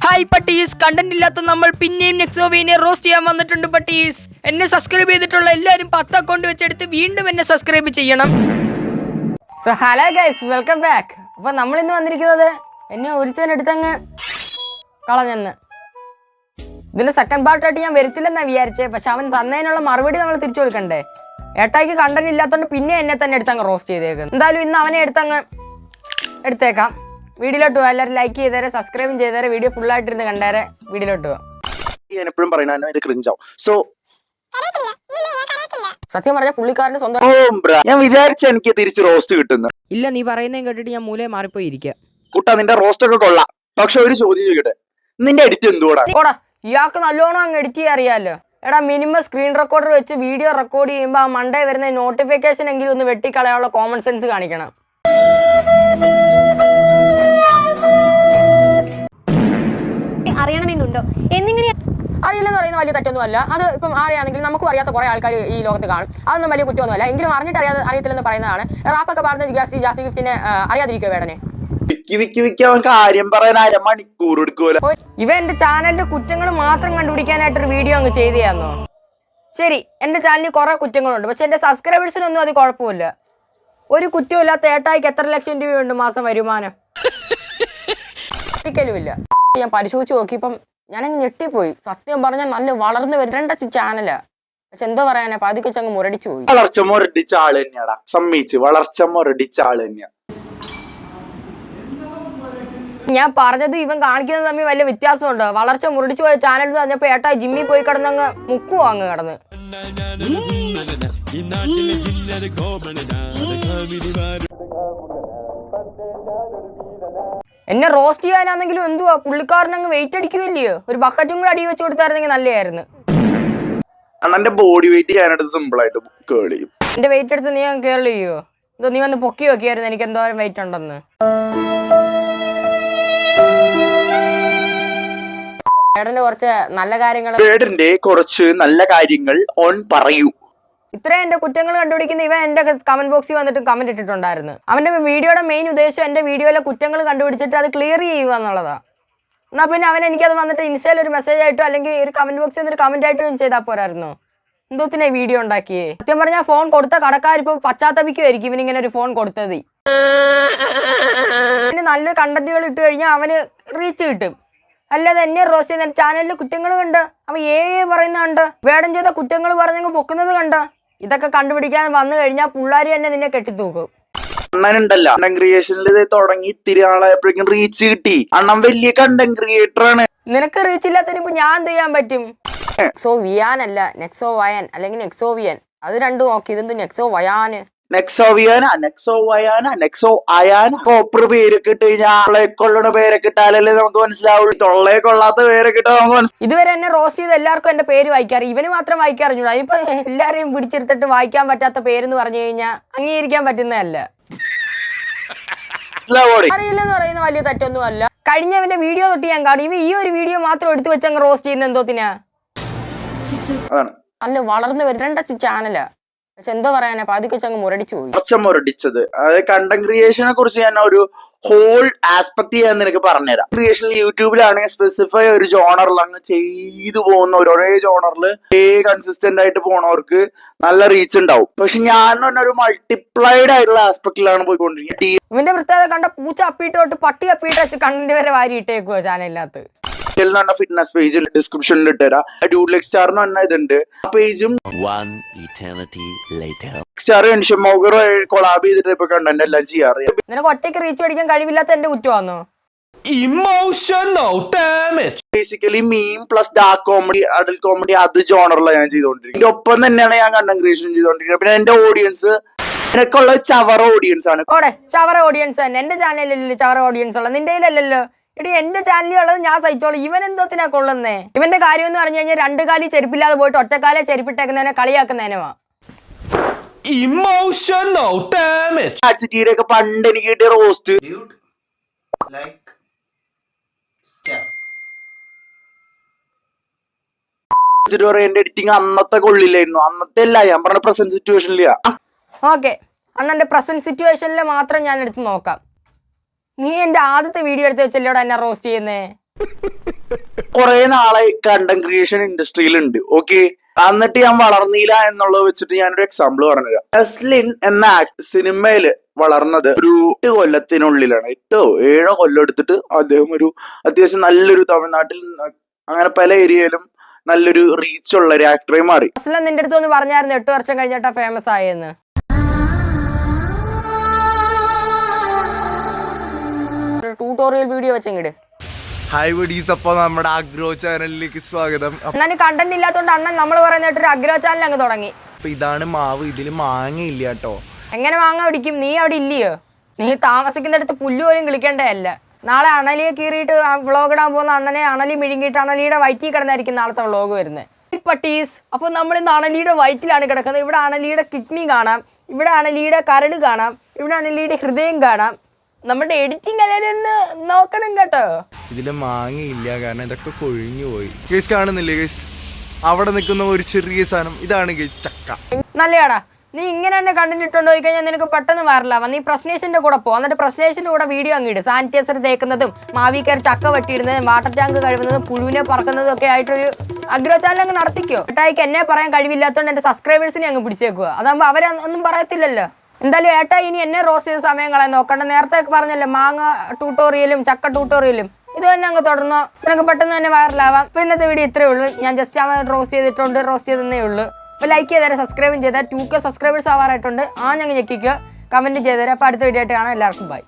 Hi പട്ടീസ്, content ഇല്ലാത്ത നമ്മൾ പിന്നെയും നെക്സോവിനെ റോസ്റ്റ് ചെയ്യാൻ വന്നിട്ടുണ്ട് പട്ടീസ്. എന്നെ സബ്സ്ക്രൈബ് ചെയ്തിട്ടുള്ള എല്ലാവരും 10 അക്കൗണ്ട് വെച്ചെടുത്ത് വീണ്ടും എന്നെ സബ്സ്ക്രൈബ് ചെയ്യണം. So hello guys, welcome back. അപ്പോൾ നമ്മൾ ഇന്ന് വന്നിരിക്കുന്നത് എന്നെ ഒരുത്തനെടുത്തങ്ങ് കളഞ്ഞെന്ന്. ഇതിന്റെ സെക്കൻഡ് പാർട്ടായിട്ട് ഞാൻ വരത്തില്ലെന്നാണ് വിചാരിച്ചത്. പക്ഷെ അവൻ തന്നതിനുള്ള മറുപടി നമ്മൾ തിരിച്ചു കൊടുക്കണ്ടേ. ഏട്ടായിക്ക് കണ്ടന്റ് ഇല്ലാത്തതുകൊണ്ട് പിന്നെ എന്നെ തന്നെ എടുത്തങ്ങ് റോസ്റ്റ് ചെയ്തേക്കും. എന്തായാലും ഇന്ന് അവനെ എടുത്തേക്കാം. വീഡിയോയിലോട്ട് പോകാം. എല്ലാവരും ലൈക്ക് ചെയ്തേരെ, സബ്സ്ക്രൈബും ചെയ്തേരെ, വീഡിയോ ഫുൾ ആയിട്ടിരുന്ന് കണ്ടേരെ. വീഡിയോയിലോട്ട് പോകാം. ഞാൻ എപ്പോഴും പറയുന്നത് ഇത് ക്രിഞ്ചാവും. സോ സത്യം പറഞ്ഞ പുള്ളിക്കാരന്റെ സ്വന്തം ഞാൻ വിചാരിച്ച എനിക്ക് തിരിച്ച് റോസ്റ്റ് കിട്ടുന്നു. ഇല്ല, നീ പറയുന്നതും കേട്ടിട്ട് ഞാൻ മൂലയെ മാറിപ്പോയി ഇരിക്കുക. കുട്ടാ, നിന്റെ റോസ്റ്റ് ഒക്കെ കൊള്ളാം. പക്ഷെ ഒരു ചോദ്യം ചോദിക്കട്ടെ, നിന്റെ എഡിറ്റ് എന്തുകൂടാ? ഓടാ, ഇയാൾക്ക് നല്ലോണം അങ്ങ് എഡിറ്റ് ചെയ്യാൻ അറിയാമല്ലോ. എടാ, മിനിമം സ്ക്രീൻ റെക്കോർഡർ വെച്ച് വീഡിയോ റെക്കോർഡ് ചെയ്യുമ്പോൾ ആ മണ്ടേ വരുന്ന നോട്ടിഫിക്കേഷൻ എങ്കിലും ഒന്ന് വെട്ടിക്കളയാനുള്ള കോമൺ സെൻസ് കാണിക്കണം. അറിയണമെന്നുണ്ടോ? അറിയില്ലെന്ന് പറയുന്ന വലിയ തെറ്റൊന്നുമല്ല. അത് ഇപ്പം ആരെയാണെങ്കിൽ നമുക്കും അറിയാത്ത കുറേ ആൾക്കാർ ഈ ലോകത്ത് കാണും. അതൊന്നും വലിയ കുറ്റമൊന്നുമല്ല. എങ്കിലും അറിഞ്ഞിട്ട് അറിയത്തില്ലെന്ന് പറയുന്നതാണ്. റാപ്പൊക്കെ പറഞ്ഞ ജാസി ഗിഫ്റ്റിനെ അറിയാതിരിക്കുക വേടനെ. കാര്യം പറയാൻ അരമണിക്കൂർ എടുക്കുമല്ലോ. ഇവ എന്റെ ചാനലിന്റെ കുറ്റങ്ങൾ മാത്രം കണ്ടുപിടിക്കാനായിട്ടൊരു വീഡിയോ അങ്ങ് ചെയ്തു തന്നോ? ശരി, എന്റെ ചാനലിൽ കുറെ കുറ്റങ്ങളുണ്ട്. പക്ഷെ എന്റെ സബ്സ്ക്രൈബേഴ്സിനൊന്നും അത് കുഴപ്പമില്ല. ഒരു കുറ്റമില്ലാത്ത ഏട്ടായിക്ക് എത്ര ലക്ഷം രൂപയുണ്ട് മാസം വരുമാനം? ഒരിക്കലുമില്ല. ഞാൻ പരിശോധിച്ച് നോക്കിയപ്പം ഞാനങ്ങ് ഞെട്ടിപ്പോയി. സത്യം പറഞ്ഞാൽ നല്ല വളർന്നു വരേണ്ട ചാനലാ. പക്ഷെ എന്തോ പറയാനാ, പതുക്കെ അങ്ങ് മുരടിച്ചു പോയി. വളർച്ച മുരടിച്ച ആള് തന്നെയാടാ, സമ്മതിച്ച്. വളർച്ച മുരടിച്ച ആള് തന്നെയാ. ഞാൻ പറഞ്ഞത് ഇവൻ കാണിക്കുന്നത് തമ്മിൽ വലിയ വ്യത്യാസമുണ്ട്. വളർച്ച മുരടിച്ചു പോയ ചാനൽ എന്ന് പറഞ്ഞപ്പോ ഏട്ടായി ജിമ്മിൽ പോയി കിടന്നങ്ങ് മുക്കുവോ അങ്ങ് കിടന്ന്. എന്നെ റോസ്റ്റ് ചെയ്യാനാണെങ്കിലും എന്തുവാ, പുള്ളിക്കാരനങ്ങ് വെയിറ്റ് അടിക്കുമല്ലയോ. ഒരു ബക്കറ്റും കൂടി അടി വെച്ച് കൊടുത്തായിരുന്നെങ്കിൽ നല്ലതായിരുന്നു. അണ്ണന്റെ ബോഡി വെയിറ്റ് ചെയ്യാനായിട്ട് സിമ്പിൾ ആയിട്ട് കേളി. എന്റെ വെയിറ്റ് എടുത്ത് നീ കേരള ചെയ്യോ? എന്തോ നീ വന്ന് പൊക്കി വെക്കിയായിരുന്നു എനിക്ക് എന്തോരം വെയിറ്റ് ഉണ്ടെന്ന്. ഏടന്റെ കുറച്ച് നല്ല കാര്യങ്ങൾ ഓൺ പറയൂ. ഇത്രയും എന്റെ കുറ്റങ്ങൾ കണ്ടുപിടിക്കുന്ന ഇവൻ എന്റെ കമന്റ് ബോക്സിൽ വന്നിട്ട് കമന്റ് ഇട്ടിട്ടുണ്ടായിരുന്നു. അവന്റെ വീഡിയോയുടെ മെയിൻ ഉദ്ദേശം എന്റെ വീഡിയോയിലെ കുറ്റങ്ങൾ കണ്ടുപിടിച്ചിട്ട് അത് ക്ലിയർ ചെയ്യുക എന്നുള്ളതാ. എന്നാ പിന്നെ അവൻ എനിക്കത് വന്നിട്ട് ഇൻസ്റ്റയിൽ ഒരു മെസ്സേജ് ആയിട്ടോ അല്ലെങ്കിൽ ഒരു കമന്റ് ബോക്സിൽ വന്നൊരു കമന്റ് ആയിട്ടോ ചെയ്താൽ പോരായിരുന്നു. എന്തോത്തിനാ വീഡിയോ ഉണ്ടാക്കിയേ? സത്യം പറഞ്ഞാൽ ഫോൺ കൊടുത്ത കടക്കാരിപ്പോ പശ്ചാത്തപിക്കുമായിരിക്കും ഇവനിങ്ങനെ ഒരു ഫോൺ കൊടുത്തത്. നല്ലൊരു കണ്ടന്റുകൾ ഇട്ട് കഴിഞ്ഞാൽ അവന് റീച്ച് കിട്ടും. അല്ലാതെ എന്നെ റോസ്റ്റ് ചെയ്യുന്ന ചാനലിലെ കുറ്റങ്ങൾ കണ്ട് അവൻ പറയുന്ന കണ്ട് വേടം ചെയ്ത കുറ്റങ്ങൾ പറഞ്ഞങ്ങ് പൊക്കുന്നത് കണ്ട. ഇതൊക്കെ കണ്ടുപിടിക്കാൻ വന്നു കഴിഞ്ഞാൽ പിള്ളേർ തന്നെ നിന്നെ കെട്ടിത്തൂക്കും. അണ്ണനുണ്ടല്ലോ, കണ്ടന്റ് ക്രിയേഷനിൽ തുടങ്ങി ഇത്തിരി ആളായപ്പോഴേക്കും റീച്ച് കിട്ടി. അണ്ണൻ വലിയ കണ്ടന്റ് ക്രിയേറ്റർ ആണ്. നിനക്ക് റീച്ച് ഇല്ലാത്തതിന് ഇപ്പൊ ഞാൻ എന്ത് ചെയ്യാൻ പറ്റും? നെക്സോ വിയാൻ അല്ല, നെക്സോ വയൻ അല്ലെങ്കിൽ നെക്സോവിയൻ, അത് രണ്ടും നോക്കി. ഇതെന്ത് നെക്സോ വയാന്? നെക്സോവിയാന, നെക്സോ വയാന, നെക്സോ അയാന. പ്രോപ്പർ പേരൊക്കെ ഇട്ട് കഴിഞ്ഞാൽ കൊള്ളണ പേരൊക്കെ ഇട്ടാലല്ലേ നമുക്ക് മനസ്സിലാവുള്ളൂ. തൊള്ളയെ കൊള്ളാത്ത പേരൊക്കെ ഇട്ടാൽ നമുക്ക് മനസ്സിലാവും. ഇതുവരെ എന്നെ റോസ്റ്റ് ചെയ്ത് എല്ലാവർക്കും എന്റെ പേര് വായിക്കാറ്, ഇവന് മാത്രം വായിക്കാറിഞ്ഞൂടാ. ഇപ്പൊ എല്ലാരെയും പിടിച്ചെടുത്തിട്ട് വായിക്കാൻ പറ്റാത്ത പേരെന്ന് പറഞ്ഞു കഴിഞ്ഞാൽ അംഗീകരിക്കാൻ പറ്റുന്നതല്ല. അറിയില്ലെന്ന് പറയുന്ന വലിയ തെറ്റൊന്നും അല്ല. കഴിഞ്ഞവന്റെ വീഡിയോ തൊട്ട് ഞാൻ കാണും. ഇവ ഈ ഒരു വീഡിയോ മാത്രം എടുത്തു വെച്ചങ്ങ് റോസ്റ്റ് ചെയ്യുന്ന എന്തോത്തിനാ? നല്ല വളർന്നു വരേണ്ട ചാനലാ. പക്ഷെ എന്തോ പറയാനാ, പതുക്കെ അങ്ങ് മുരടിച്ചു പോയി. മുരടിച്ചത് കണ്ടന്റ് ക്രിയേഷനെ കുറിച്ച് ഞാൻ ഒരു ഹോൾ ആസ്പെക്ട് ചെയ്യാൻ നിനക്ക് പറഞ്ഞുതരാം. ക്രിയേഷൻ യൂട്യൂബിലാണെങ്കിൽ സ്പെസിഫൈ ഒരു ജോണറിൽ അങ്ങ് ചെയ്തു പോകുന്ന ഒരേ ജോണറിൽ കൺസിസ്റ്റന്റ് ആയിട്ട് പോണവർക്ക് നല്ല റീച്ച് ഉണ്ടാവും. പക്ഷെ ഞാൻ ഒരു മൾട്ടിപ്ലൈഡ് ആയിട്ടുള്ള ആസ്പെക്ടിലാണ് പോയിക്കൊണ്ടിരിക്കുന്നത്. ഇവന്റെ പ്രത്യേകത കണ്ട പൂച്ച അപ്പിട്ട് തൊട്ട് പട്ടി അപ്പിട്ട് വെച്ച് കണ്ടന്റ് വരെ വാരി ഇട്ടേക്കുവോ ചാനലിനകത്ത്. ഫിറ്റ്നസ് പേജ് ഡിസ്ക്രിപ്ഷനിൽ ഇട്ടുതരാം. ഡ്യൂഡ്ലെക് സ്റ്റാർ എന്ന് പറഞ്ഞ ഇതുണ്ട്. ആ പേജും കൊളാബ് ചെയ്തിട്ട് ഇപ്പൊ കണ്ടന്റ് എല്ലാം ചെയ്യാറ്. നിനക്ക് ഒറ്റയ്ക്ക് റീച്ച് പഠിക്കാൻ കഴിവില്ലാത്ത എന്റെ കുറ്റമാണോ? Basically meme plus dark comedy, adult comedy, അത് ജോണറിലാണ് ഞാൻ ചെയ്തോണ്ടിരിക്കുന്നത്. ഇതിന്റെ ഒപ്പം തന്നെയാണ് ഞാൻ കണ്ടന്റ് ക്രിയേഷൻ ചെയ്തോണ്ടിരിക്കുന്നത്. പിന്നെ എന്റെ ഓഡിയൻസ് എനിക്കുള്ള ചവറ ഓഡിയൻസ് ആണ്. ഓടെ ചവറ ഓഡിയൻസ് തന്നെ. എന്റെ ചാനലിലല്ലോ ചവറ ഓഡിയൻസ് ഉള്ളത്, നിന്റെ കയ്യിലല്ലല്ലോ. എടി, എന്റെ ചാനലുള്ളത് ഞാൻ സഹിച്ചോളൂ. ഇവൻ എന്തോത്തിനാ കൊള്ളുന്നേ? ഇവന്റെ കാര്യം എന്ന് പറഞ്ഞു കഴിഞ്ഞാൽ 2 കാലി ചെരുപ്പില്ലാതെ പോയിട്ട് ഒറ്റക്കാലെ ചെരുപ്പിട്ടേക്കുന്നതിനെ കളിയാക്കുന്നതിനുവാ. പണ്ട് എനിക്ക് കിട്ടിയ റോസ്റ്റ് എന്റെ എഡിറ്റിംഗ് അന്നത്തെ കൊള്ളില്ലായിരുന്നു. അന്നത്തെ അല്ല, ഞാൻ പറഞ്ഞ പ്രസന്റ് സിറ്റുവേഷനിലാ. ഓക്കെ, അണ്ണന്റെ പ്രസന്റ് സിറ്റുവേഷനിൽ മാത്രം ഞാൻ എടുത്ത് നോക്കാം. നീ എന്റെ ആദ്യത്തെ വീഡിയോ എടുത്ത് വെച്ചല്ലോടാ എന്നെ റോസ്റ്റ് ചെയ്യുന്നേ. കുറെ നാളെ കണ്ടന്റ് ക്രിയേഷൻ ഇൻഡസ്ട്രിയിലുണ്ട്. ഓക്കെ, എന്നിട്ട് ഞാൻ വളർന്നില്ല എന്നുള്ളത് വെച്ചിട്ട് ഞാനൊരു എക്സാമ്പിൾ പറഞ്ഞുതരാം. ടെസ്ലിൻ എന്ന സിനിമയില് വളർന്നത് ഒരു 8 കൊല്ലത്തിനുള്ളിലാണ്. 8-7 കൊല്ലം എടുത്തിട്ട് അദ്ദേഹം ഒരു അത്യാവശ്യം നല്ലൊരു തമിഴ്നാട്ടിൽ അങ്ങനെ പല ഏരിയയിലും നല്ലൊരു റീച്ച് ഉള്ള ഒരു ആക്ടറായി മാറി. നിന്റെ അടുത്ത് ഒന്ന് പറഞ്ഞായിരുന്നു 8 വർഷം കഴിഞ്ഞിട്ടാ ഫേമസ് ആയെന്ന്. ട്യൂട്ടോറിയൽ വീഡിയോ വെച്ചെങ്കിട്. ഹായ് വീഡീസ്, അപ്പോൾ നമ്മുടെ അഗ്രോ ചാനലിലേക്ക് സ്വാഗതം. അണ്ണന് കണ്ടന്റ് ഇല്ലാത്തതുകൊണ്ട് അണ്ണൻ നമ്മൾ പറയുന്നിട്ട് ഒരു അഗ്രോ ചാനൽ അങ്ങ് തുടങ്ങി. അപ്പൊ ഇതാണ് മാവ്, ഇതിൽ മാങ്ങയില്ല കേട്ടോ. എങ്ങനെ മാങ്ങ പിടിക്കും? നീ അവിടെ ഇല്ലയോ? നീ താമസിക്കുന്നിടത്ത് പുല്ല് പോലും കിളിക്കേണ്ടതല്ല. നാളെ അണലിയെ കീറിയിട്ട് വ്ളോഗ് ഇടാൻ പോകുന്ന അണ്ണനെ അണലി മിഴുങ്ങിയിട്ട് അണലിയുടെ വയറ്റിൽ കിടന്നായിരിക്കും നാളത്തെ വ്ളോഗ് വരുന്നത്. പട്ടീസ്, അപ്പോൾ നമ്മൾ ഇന്ന് അണലിയുടെ വയറ്റിലാണ് കിടക്കുന്നത്. ഇവിടെ അണലിയുടെ കിഡ്നി കാണാം, ഇവിടെ അണലിയുടെ കരട് കാണാം, ഇവിടെ അണലിയുടെ ഹൃദയം കാണാം. നമ്മുടെ എഡിറ്റിംഗ് എല്ലാവരും നോക്കണം കേട്ടോ. ഇതില് മാങ്ങയില്ല, കാരണം ഇതൊക്കെ കൊഴിഞ്ഞു പോയി. കേസ് കാണുന്നില്ലേ കേസ്? അവിടെ നിൽക്കുന്ന ഒരു ചെറിയ സാധനം, ഇതാണ് കേസ് ചക്ക. നല്ലയാടാ, നീ ഇങ്ങനെ തന്നെ കണ്ടിട്ടുണ്ടോ പോയി കഴിഞ്ഞാൽ നിനക്ക് പെട്ടെന്ന് മാറില്ല. നീ പ്രശ്നേഷൻ്റെ കൂടെ പോ, എന്നിട്ട് പ്രശ്നേഷൻ്റെ കൂടെ വീഡിയോ അങ്ങിട്. സാനിറ്റൈസർ തേക്കുന്നതും മാവിക്കാർ ചക്ക വെട്ടിയിടുന്നതും വാട്ടർ ടാങ്ക് കഴുകുന്നതും പുഴുവിനെ പറക്കുന്നതും ഒക്കെ ആയിട്ടൊരു അഗ്രോ ചാനൽ അങ്ങ് നടത്തിക്കോ. ഏട്ടായിക്ക് എന്നെ പറയാൻ കഴിവില്ലാത്തതുകൊണ്ട് എൻ്റെ സബ്സ്ക്രൈബേഴ്സിനെ അങ്ങ് പിടിച്ചേക്കുക. അതാകുമ്പോൾ അവരൊന്നും പറയത്തില്ലല്ലോ. എന്തായാലും ഏട്ടാ ഇനി എന്നെ റോസ്റ്റ് ചെയ്ത സമയങ്ങളെ നോക്കണ്ട. നേരത്തെ പറഞ്ഞല്ലോ മാങ്ങ ട്യൂട്ടോറിയലും ചക്ക ട്യൂട്ടോറിയലും, ഇത് തന്നെ അങ്ങ് തുടർന്നോ, നിനക്ക് പെട്ടെന്ന് തന്നെ വൈറലാവാം. അപ്പോൾ ഇന്നത്തെ വീഡിയോ ഇത്രയേ ഉള്ളൂ. ഞാൻ ജസ്റ്റ് അവൻ റോസ്റ്റ് ചെയ്തിട്ടുണ്ട്, റോസ്റ്റ് ചെയ്തേ ഉള്ളൂ. അപ്പോൾ ലൈക്ക് ചെയ്തേരെ, സബ്സ്ക്രൈബും ചെയ്താൽ 2K സബ്സ്ക്രൈബേഴ്സ് ആവാറായിട്ടുണ്ട്. ഞങ്ങൾ ഞെക്കിക്കുക, കമൻറ്റ് ചെയ്തേരെ. അപ്പോൾ അടുത്ത വീഡിയോ ആയിട്ട് കാണാം. എല്ലാവർക്കും ബൈ.